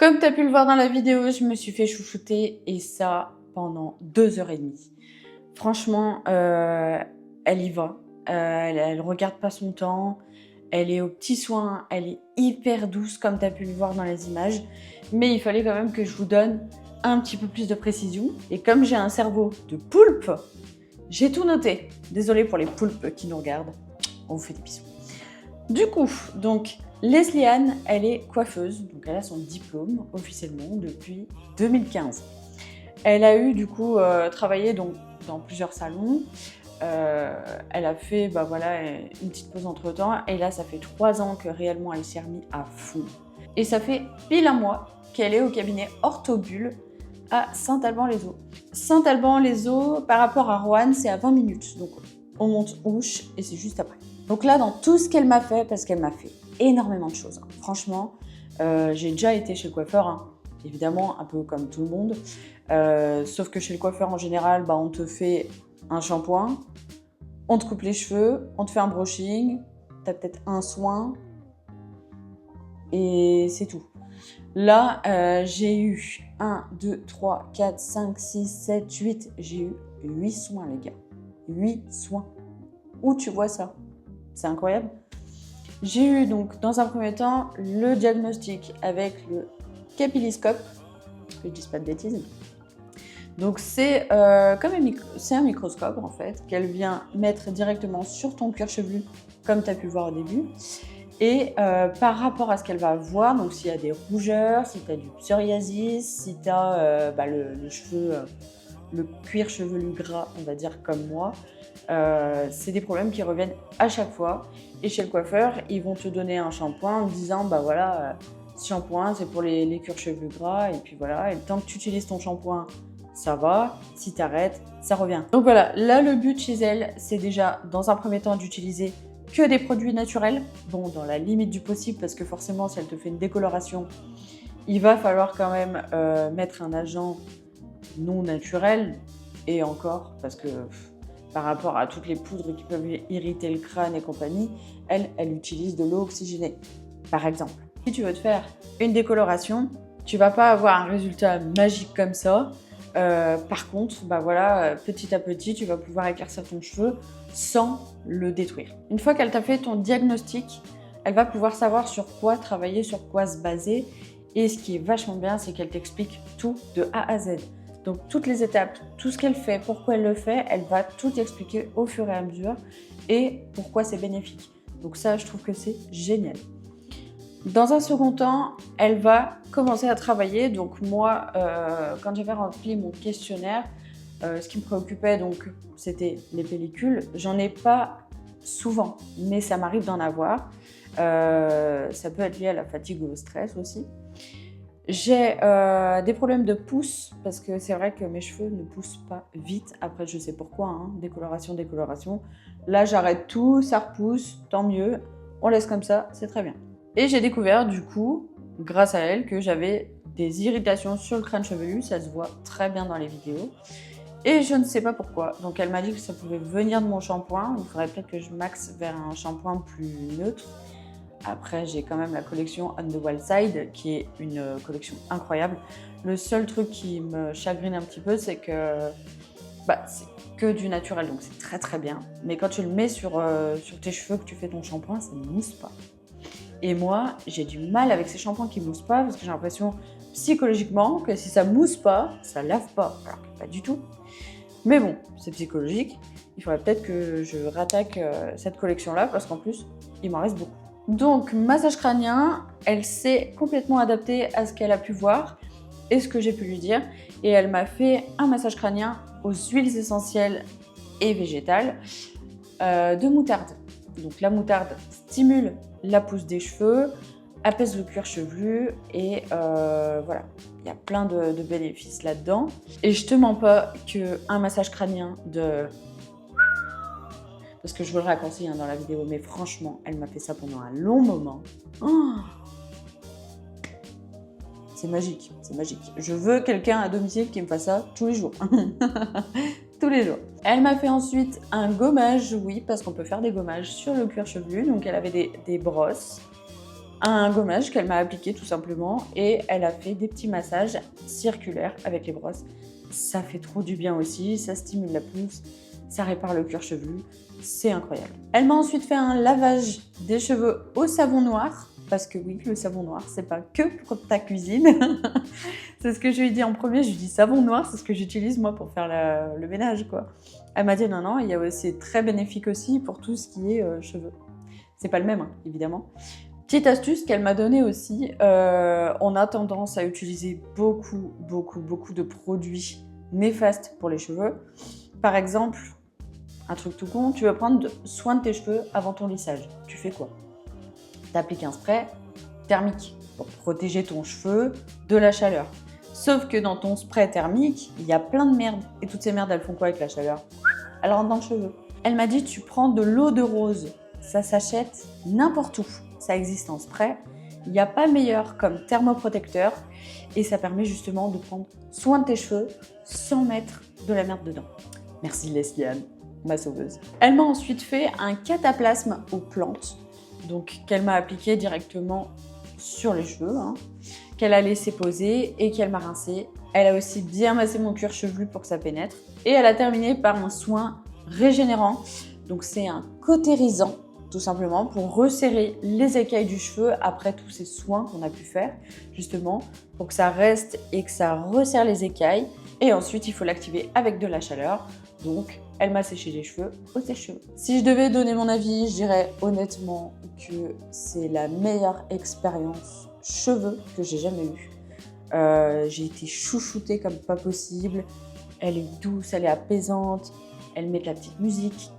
Comme tu as pu le voir dans la vidéo, je me suis fait chouchouter et ça pendant 2 h 30. Franchement, elle y va. Elle regarde pas son temps. Elle est aux petits soins. Elle est hyper douce comme tu as pu le voir dans les images. Mais il fallait quand même que je vous donne un petit peu plus de précision. Et comme j'ai un cerveau de poulpe, j'ai tout noté. Désolée pour les poulpes qui nous regardent. On vous fait des bisous. Du coup, donc, Leslie Anne, elle est coiffeuse, donc elle a son diplôme officiellement depuis 2015. Elle a eu du coup travaillé donc, dans plusieurs salons. Elle a fait une petite pause entre temps et là ça fait 3 ans que réellement elle s'est remise à fond. Et ça fait pile un mois qu'elle est au cabinet Orthobule à Saint-Alban-les-Eaux. Saint-Alban-les-Eaux par rapport à Roanne c'est à 20 minutes, donc on monte Ouche et c'est juste après. Donc là, dans tout ce qu'elle m'a fait, parce qu'elle m'a fait énormément de choses. Franchement, j'ai déjà été chez le coiffeur, évidemment, un peu comme tout le monde. Sauf que chez le coiffeur, en général, on te fait un shampoing, on te coupe les cheveux, on te fait un brushing, t'as peut-être un soin, et c'est tout. Là, j'ai eu 1, 2, 3, 4, 5, 6, 7, 8. J'ai eu 8 soins, les gars. 8 soins. Où tu vois ça? C'est incroyable. J'ai eu donc dans un premier temps le diagnostic avec le capilliscope, que je ne dise pas de bêtises. Donc c'est un microscope en fait qu'elle vient mettre directement sur ton cuir chevelu comme tu as pu le voir au début. Et par rapport à ce qu'elle va voir, donc s'il y a des rougeurs, si tu as du psoriasis, si tu as les cheveux, le cuir chevelu gras, on va dire comme moi, c'est des problèmes qui reviennent à chaque fois. Et chez le coiffeur, ils vont te donner un shampoing en disant ce shampoing c'est pour les cuirs chevelu gras et puis voilà. Et tant que tu utilises ton shampoing, ça va. Si tu arrêtes, ça revient. Donc voilà, là le but chez elle, c'est déjà dans un premier temps d'utiliser que des produits naturels, bon dans la limite du possible parce que forcément si elle te fait une décoloration, il va falloir quand même mettre un agent non naturel et encore parce que par rapport à toutes les poudres qui peuvent irriter le crâne et compagnie, elle utilise de l'eau oxygénée, par exemple. Si tu veux te faire une décoloration, tu vas pas avoir un résultat magique comme ça. Par contre, petit à petit, tu vas pouvoir éclaircir ton cheveu sans le détruire. Une fois qu'elle t'a fait ton diagnostic, elle va pouvoir savoir sur quoi travailler, sur quoi se baser. Et ce qui est vachement bien, c'est qu'elle t'explique tout de A à Z. Donc toutes les étapes, tout ce qu'elle fait, pourquoi elle le fait, elle va tout expliquer au fur et à mesure et pourquoi c'est bénéfique. Donc ça, je trouve que c'est génial. Dans un second temps, elle va commencer à travailler. Donc moi, quand j'avais rempli mon questionnaire, ce qui me préoccupait, donc, c'était les pellicules. J'en ai pas souvent, mais ça m'arrive d'en avoir. Ça peut être lié à la fatigue ou au stress aussi. J'ai des problèmes de pousse parce que c'est vrai que mes cheveux ne poussent pas vite. Après, je sais pourquoi, décoloration. Là, j'arrête tout, ça repousse, tant mieux. On laisse comme ça, c'est très bien. Et j'ai découvert du coup, grâce à elle, que j'avais des irritations sur le crâne chevelu. Ça se voit très bien dans les vidéos. Et je ne sais pas pourquoi. Donc elle m'a dit que ça pouvait venir de mon shampoing. Il faudrait peut-être que je maxe vers un shampoing plus neutre. Après, j'ai quand même la collection On the Wild Side, qui est une collection incroyable. Le seul truc qui me chagrine un petit peu, c'est que c'est que du naturel, donc c'est très très bien. Mais quand tu le mets sur tes cheveux, que tu fais ton shampoing, ça ne mousse pas. Et moi, j'ai du mal avec ces shampoings qui ne moussent pas, parce que j'ai l'impression psychologiquement que si ça ne mousse pas, ça ne lave pas. Alors que pas du tout. Mais bon, c'est psychologique. Il faudrait peut-être que je rattaque cette collection-là, parce qu'en plus, il m'en reste beaucoup. Donc, massage crânien, elle s'est complètement adaptée à ce qu'elle a pu voir et ce que j'ai pu lui dire. Et elle m'a fait un massage crânien aux huiles essentielles et végétales de moutarde. Donc, la moutarde stimule la pousse des cheveux, apaise le cuir chevelu et voilà. Il y a plein de bénéfices là-dedans. Et je te mens pas qu'un massage crânien de... Parce que je vous le raccourcis dans la vidéo, mais franchement, elle m'a fait ça pendant un long moment. Oh, c'est magique, c'est magique. Je veux quelqu'un à domicile qui me fasse ça tous les jours. Tous les jours. Elle m'a fait ensuite un gommage, oui, parce qu'on peut faire des gommages sur le cuir chevelu. Donc elle avait des brosses un gommage qu'elle m'a appliqué tout simplement et elle a fait des petits massages circulaires avec les brosses. Ça fait trop du bien aussi, ça stimule la pousse, ça répare le cuir chevelu, c'est incroyable. Elle m'a ensuite fait un lavage des cheveux au savon noir, parce que oui, le savon noir, c'est pas que pour ta cuisine. C'est ce que je lui ai dit en premier, je lui ai dit savon noir, c'est ce que j'utilise moi pour faire le ménage, quoi. Elle m'a dit non, il y a aussi très bénéfique aussi pour tout ce qui est cheveux. C'est pas le même, hein, évidemment. Petite astuce qu'elle m'a donnée aussi, on a tendance à utiliser beaucoup de produits néfastes pour les cheveux. Par exemple, un truc tout con, tu veux prendre soin de tes cheveux avant ton lissage. Tu fais quoi? T'appliques un spray thermique pour protéger ton cheveu de la chaleur. Sauf que dans ton spray thermique, il y a plein de merde. Et toutes ces merdes, elles font quoi avec la chaleur? Elles rentrent dans le cheveu. Elle m'a dit, tu prends de l'eau de rose. Ça s'achète n'importe où. Ça existe en spray. Il n'y a pas meilleur comme thermoprotecteur. Et ça permet justement de prendre soin de tes cheveux sans mettre de la merde dedans. Merci Leslie-Anne, ma sauveuse. Elle m'a ensuite fait un cataplasme aux plantes. Donc qu'elle m'a appliqué directement sur les cheveux, hein, qu'elle a laissé poser et qu'elle m'a rincé. Elle a aussi bien massé mon cuir chevelu pour que ça pénètre. Et elle a terminé par un soin régénérant. Donc c'est un cautérisant, tout simplement, pour resserrer les écailles du cheveu après tous ces soins qu'on a pu faire, justement, pour que ça reste et que ça resserre les écailles. Et ensuite, il faut l'activer avec de la chaleur. Donc, elle m'a séché les cheveux au sèche-cheveux. Si je devais donner mon avis, je dirais honnêtement que c'est la meilleure expérience cheveux que j'ai jamais eue. J'ai été chouchoutée comme pas possible. Elle est douce, elle est apaisante. Elle met de la petite musique.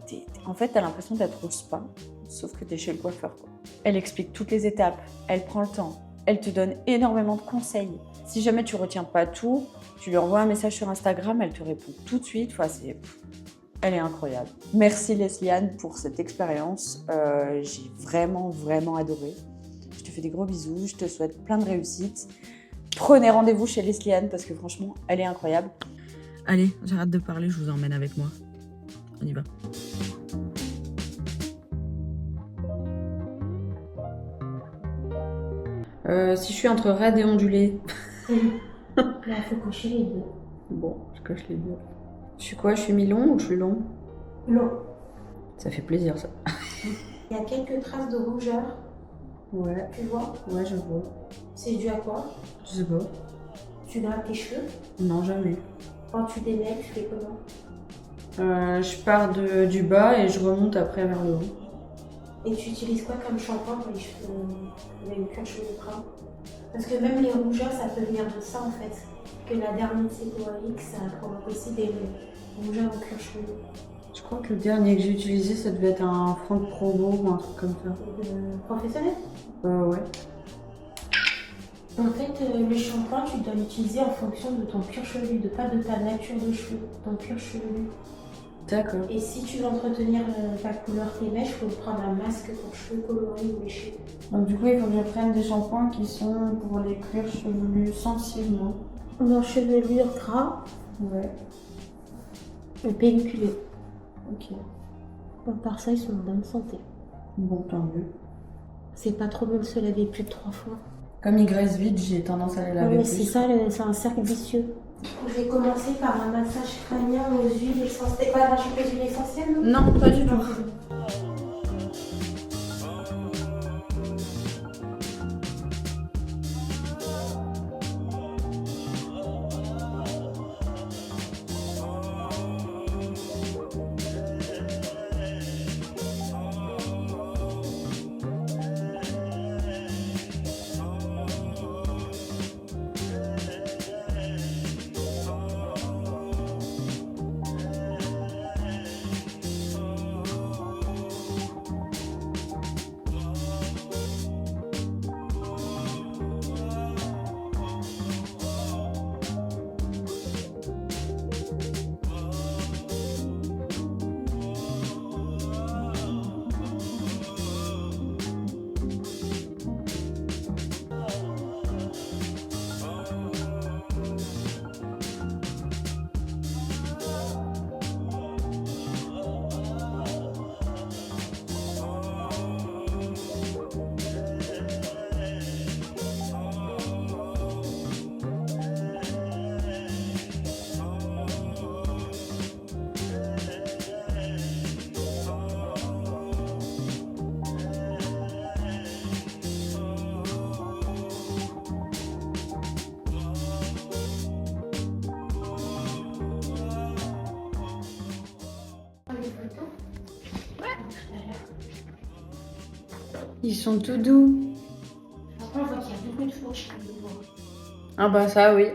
En fait, t'as l'impression d'être au spa, sauf que t'es chez le coiffeur, quoi. Elle explique toutes les étapes. Elle prend le temps. Elle te donne énormément de conseils. Si jamais tu retiens pas tout, tu lui envoies un message sur Instagram, elle te répond tout de suite. Enfin, elle est incroyable. Merci Leslie-Anne pour cette expérience. J'ai vraiment adoré. Je te fais des gros bisous. Je te souhaite plein de réussites. Prenez rendez-vous chez Leslie-Anne parce que franchement, elle est incroyable. Allez, j'arrête de parler, je vous emmène avec moi. On y va. Si je suis entre raide et ondulée. Là, il faut cocher les deux. Bon, je coche les deux. Je suis quoi? Je suis mi-long ou je suis long? Long. Ça fait plaisir, ça. Il y a quelques traces de rougeur. Ouais. Tu vois? Ouais, je vois. C'est dû à quoi? Je sais pas. Tu grattes tes cheveux? Non, jamais. Quand tu démêles, tu fais comment? Je pars du bas et je remonte après vers le haut. Et tu utilises quoi comme shampoing pour les cheveux, le cuir chevelu brun? Parce que même les rougeurs, ça peut venir de ça en fait. Que la dermite séborrhéique, ça provoque aussi des rougeurs au cuir chevelu. Je crois que le dernier que j'ai utilisé, ça devait être un Franck Probo ou un truc comme ça. Professionnel? Ouais. En fait, le shampoing, tu dois l'utiliser en fonction de ton cuir chevelu, pas de ta nature de cheveux, ton cuir chevelu. D'accord. Et si tu veux entretenir ta couleur, tes mèches, il faut prendre un masque pour cheveux colorés ou léchés. Donc du coup, il faut que je prenne des shampoings qui sont pour les cuirs chevelus sensibles. Non, chevelure gras. Ouais. Et pelliculé. Ok. Donc par ça, ils sont en bonne santé. Bon, tant mieux. C'est pas trop bon de se laver plus de 3 fois. Comme ils graissent vite, j'ai tendance à les laver plus. C'est ça, c'est un cercle vicieux. Je vais commencer par un massage crânien aux huiles essentielles. T'es pas allergique aux huiles essentielles? Non, pas du tout. Ils sont tout doux. Après, on voit qu'il y a beaucoup de fourches. Ah bah ça, oui.